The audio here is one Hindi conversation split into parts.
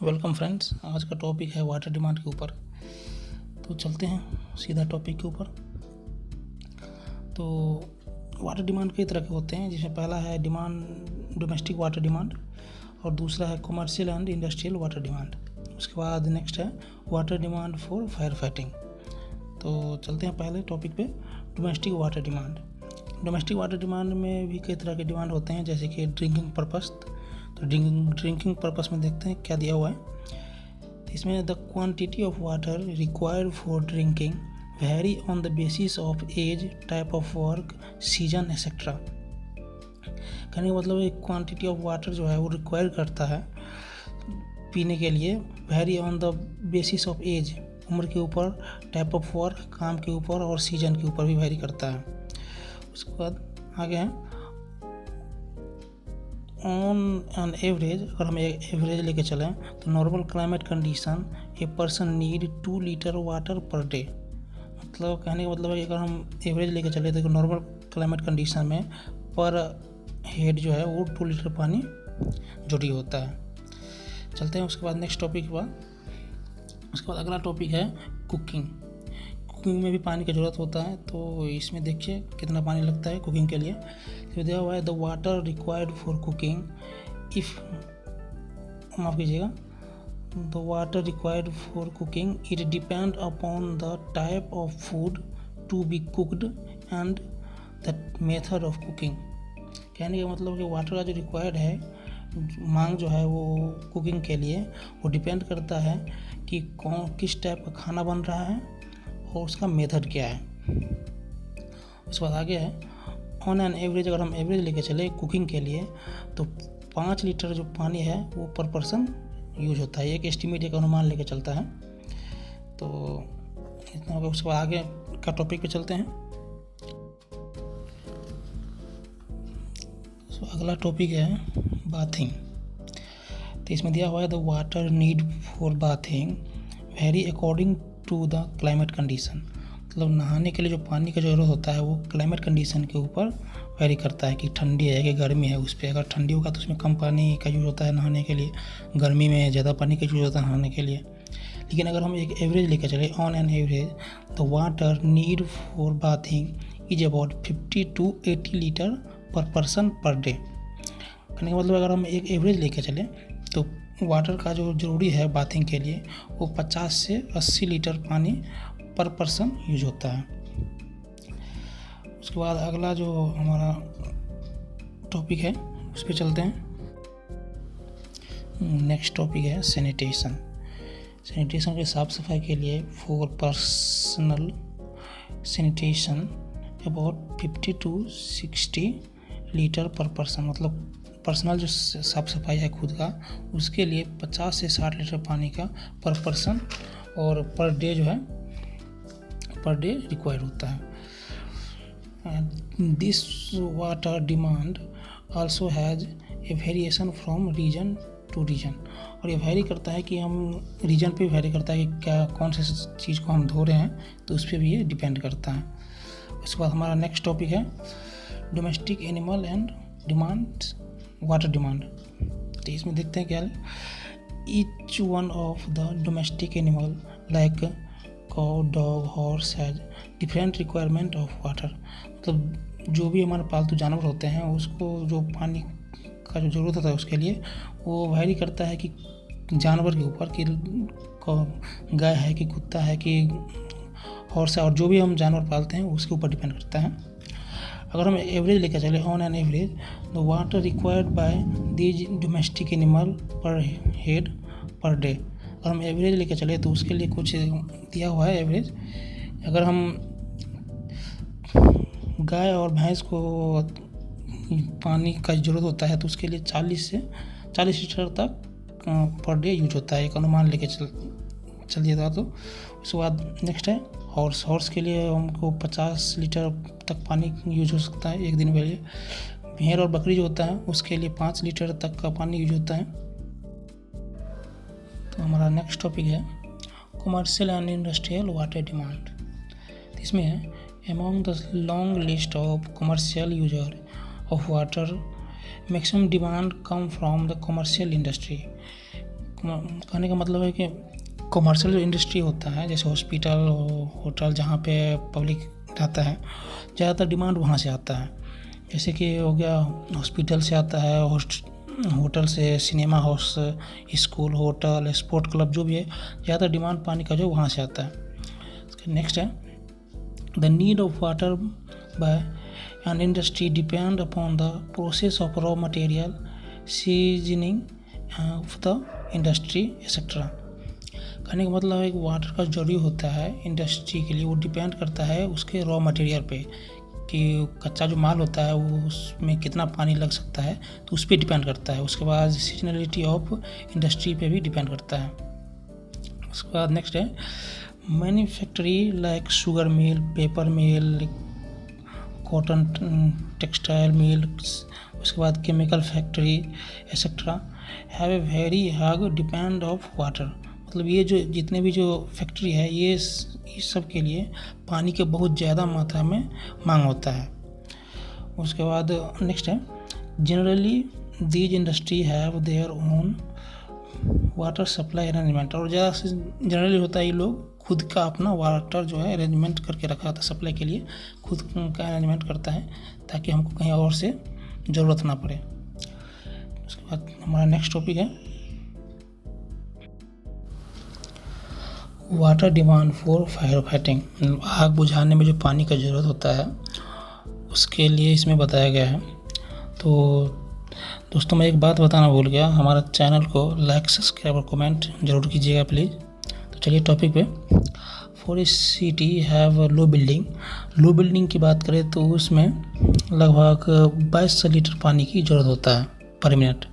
Welcome friends. आज का टॉपिक है वाटर डिमांड के ऊपर। तो चलते हैं सीधा टॉपिक के ऊपर। तो वाटर डिमांड कई तरह के होते हैं, जिसमें पहला है डिमांड डोमेस्टिक वाटर डिमांड और दूसरा है commercial and industrial water demand. उसके बाद नेक्स्ट है water demand for fire fighting. तो चलते हैं पहले टॉपिक पे, domestic water demand. Domestic water demand में भी कई तरह के डिमांड होते हैं, जैसे कि ड्रिंकिंग पर्पस। तो ड्रिंकिंग पर्पस में देखते हैं क्या दिया हुआ है। इसमें the quantity of water required for drinking vary on the basis of age, type of work, season etcetera. कहने का मतलब एक क्वांटिटी ऑफ वाटर जो है वो रिक्वायर करता है पीने के लिए, vary on the basis of age, उम्र के ऊपर, टाइप ऑफ वर्क, काम के ऊपर, और सीजन के ऊपर भी वेरी करता है। उसके बाद आगे है ऑन एन एवरेज। अगर हम एवरेज लेके चलें तो normal climate condition a person need 2 litre water per day. मतलब कहने का मतलब है कि अगर हम एवरेज लेके चले तो नॉर्मल क्लाइमेट कंडीशन में पर हेड जो है वो 2 लीटर पानी जरूरी होता है। चलते हैं उसके बाद नेक्स्ट टॉपिक के बाद। उसके बाद अगला टॉपिक है कुकिंग। कुकिंग में भी पानी की ज़रूरत होता है, तो इसमें देखिए कितना पानी लगता है कुकिंग के लिए। तो दिया हुआ है the water required for cooking if, माफ़ कीजिएगा, the water required for cooking it depend upon the type of food to be cooked and the method of cooking. कहने का मतलब कि वाटर का जो रिक्वायर्ड है, मांग जो है वो कुकिंग के लिए, वो डिपेंड करता है कि किस टाइप का खाना बन रहा है और उसका मेथड क्या है। उसके बाद आगे है ऑन एन एवरेज। अगर हम एवरेज लेके चले कुकिंग के लिए तो 5 लीटर जो पानी है वो पर पर्सन यूज होता है। एक एस्टिमेट, एक अनुमान लेके चलता है। तो इतना हो गया। उसके बाद आगे का टॉपिक पे चलते हैं। तो अगला टॉपिक है बाथिंग। तो इसमें दिया हुआ है the water need for bathing vary according to the climate condition. मतलब नहाने के लिए जो पानी का ज़रूरत होता है वो क्लाइमेट कंडीशन के ऊपर वेरी करता है कि ठंडी है कि गर्मी है। उस पर अगर ठंडी होगा तो उसमें कम पानी का यूज़ होता है नहाने के लिए, गर्मी में ज़्यादा पानी का यूज़ होता है नहाने के लिए। लेकिन अगर हम एक एवरेज लेकर चले, on an average the water need for bathing is about 50 to 80 litre पर पर्सन पर डे। कहने का मतलब अगर हम एक एवरेज लेकर चले तो वाटर का जो ज़रूरी है बाथिंग के लिए वो 50 से 80 लीटर पानी पर पर्सन यूज होता है। उसके बाद अगला जो हमारा टॉपिक है उस पर चलते हैं। नेक्स्ट टॉपिक है सैनिटेशन। सैनिटेशन के साफ़ सफाई के लिए for personal sanitation about 50 to 60 litre पर पर्सन। मतलब पर्सनल जो साफ़ सफाई है खुद का, उसके लिए 50 से 60 लीटर पानी का पर पर्सन और पर डे जो है पर डे रिक्वायर्ड होता है। This water demand also has a variation from region to region. और ये वेरी करता है कि हम रीजन पे वेरी करता है कि क्या कौन से चीज़ को हम धो रहे हैं, तो उस पर भी ये डिपेंड करता है। उसके बाद हमारा नेक्स्ट टॉपिक है domestic animal and demand water demand. तो इसमें देखते हैं क्या है। Each one of the domestic animal like cow, dog, horse has different requirement of water. मतलब जो भी हमारे पालतू जानवर होते हैं उसको जो पानी का जो ज़रूरत होता है उसके लिए वो वेरी करता है कि जानवर के ऊपर कि गाय है कि कुत्ता है कि हॉर्स है, और जो भी हम जानवर पालते हैं उसके ऊपर डिपेंड करता है। अगर हम एवरेज लेकर चले, on an average the water required by these domestic animal पर हेड पर डे। अगर हम एवरेज लेकर चले तो उसके लिए कुछ दिया हुआ है एवरेज। अगर हम गाय और भैंस को पानी का ज़रूरत होता है तो उसके लिए 40 लीटर तक पर डे यूज होता है, एक अनुमान लेके चलिएगा। तो उसके बाद नेक्स्ट है हॉर्स। हॉर्स के लिए हमको 50 लीटर तक पानी यूज हो सकता है एक दिन के लिए। भेड़ और बकरी जो होता है उसके लिए 5 लीटर तक का पानी यूज होता है। तो हमारा नेक्स्ट टॉपिक है commercial and industrial water demand. इसमें है among the long list of commercial user of water maximum demand come from the commercial industry। कहने का मतलब है कि कमर्शियल जो इंडस्ट्री होता है, जैसे हॉस्पिटल, होटल, जहाँ पे पब्लिक रहता है, ज़्यादातर डिमांड वहाँ से आता है। जैसे कि हो गया हॉस्पिटल से आता है, होटल से, cinema house, school, hotel, sport club, जो भी है, ज़्यादा डिमांड पानी का जो वहाँ से आता है। नेक्स्ट है the need of water bye an industry depend upon the process of raw material, seasoning of the industry etcetera. कहने का मतलब है कि वाटर का जरूरी होता है इंडस्ट्री के लिए, वो डिपेंड करता है उसके रॉ मटेरियल पे, कि कच्चा जो माल होता है वो उसमें कितना पानी लग सकता है, तो उस पर डिपेंड करता है। उसके बाद सीजनलिटी ऑफ इंडस्ट्री पे भी डिपेंड करता है। उसके बाद नेक्स्ट है मैन्युफैक्चरी लाइक शुगर मिल, पेपर मिल, कॉटन टेक्सटाइल मिल्स, उसके बाद chemical factory etcetera have a very high depend of water. मतलब ये जो जितने भी जो फैक्ट्री है, ये इस सब के लिए पानी के बहुत ज़्यादा मात्रा में मांग होता है। उसके बाद नेक्स्ट है generally these industry have their own water supply arrangement. और ज़्यादा से जनरली होता है ये लोग खुद का अपना वाटर जो है अरेंजमेंट करके रखा था, सप्लाई के लिए खुद का अरेंजमेंट करता है, ताकि हमको कहीं और से ज़रूरत ना पड़े। उसके बाद हमारा नेक्स्ट टॉपिक है water demand for fire fighting. आग बुझाने में जो पानी का ज़रूरत होता है उसके लिए इसमें बताया गया है। तो दोस्तों मैं एक बात बताना भूल गया, हमारा चैनल को लाइक, सब्सक्राइब और कमेंट जरूर कीजिएगा प्लीज़। तो चलिए टॉपिक पे। For a city have low building. Low building की बात करें तो उसमें लगभग 2200 लीटर पानी की ज़रूरत होता है पर मिनट।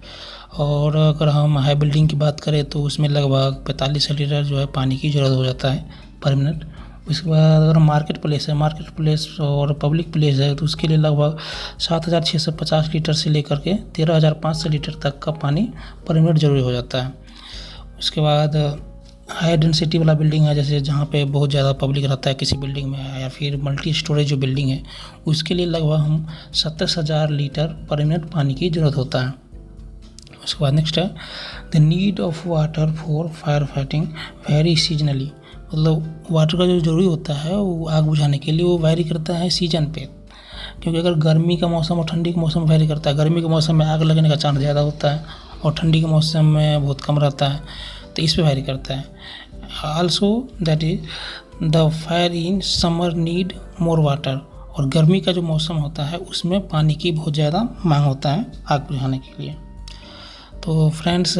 और अगर हम हाई बिल्डिंग की बात करें तो उसमें लगभग 45 लीटर जो है पानी की ज़रूरत हो जाता है पर मिनट। उसके बाद अगर मार्केट प्लेस और पब्लिक प्लेस है तो उसके लिए लगभग 7650 लीटर से लेकर के 13500 लीटर तक का पानी पर मिनट जरूरी हो जाता है। उसके बाद हाई डेंसिटी वाला बिल्डिंग है, जैसे जहाँ पे बहुत ज़्यादा पब्लिक रहता है किसी बिल्डिंग में, या फिर मल्टी स्टोरेज जो बिल्डिंग है, उसके लिए लगभग हम 27,000 लीटर पर मिनट पानी की ज़रूरत होता है। उसके बाद नेक्स्ट है the need of water for fire fighting very seasonally. मतलब वाटर का जो ज़रूरी होता है वो आग बुझाने के लिए वो वेरी करता है सीजन पे, क्योंकि अगर गर्मी का मौसम और ठंडी का मौसम वेरी करता है, गर्मी के मौसम में आग लगने का चांस ज़्यादा होता है और ठंडी के मौसम में बहुत कम रहता है, तो इस पे वेरी करता है। Also that is the fire in summer need more water. और गर्मी का जो मौसम होता है उसमें पानी की बहुत ज़्यादा मांग होता है आग बुझाने के लिए। तो फ्रेंड्स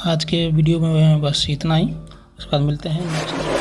आज के वीडियो में बस इतना ही, उसके बाद मिलते हैं नेक्स्ट।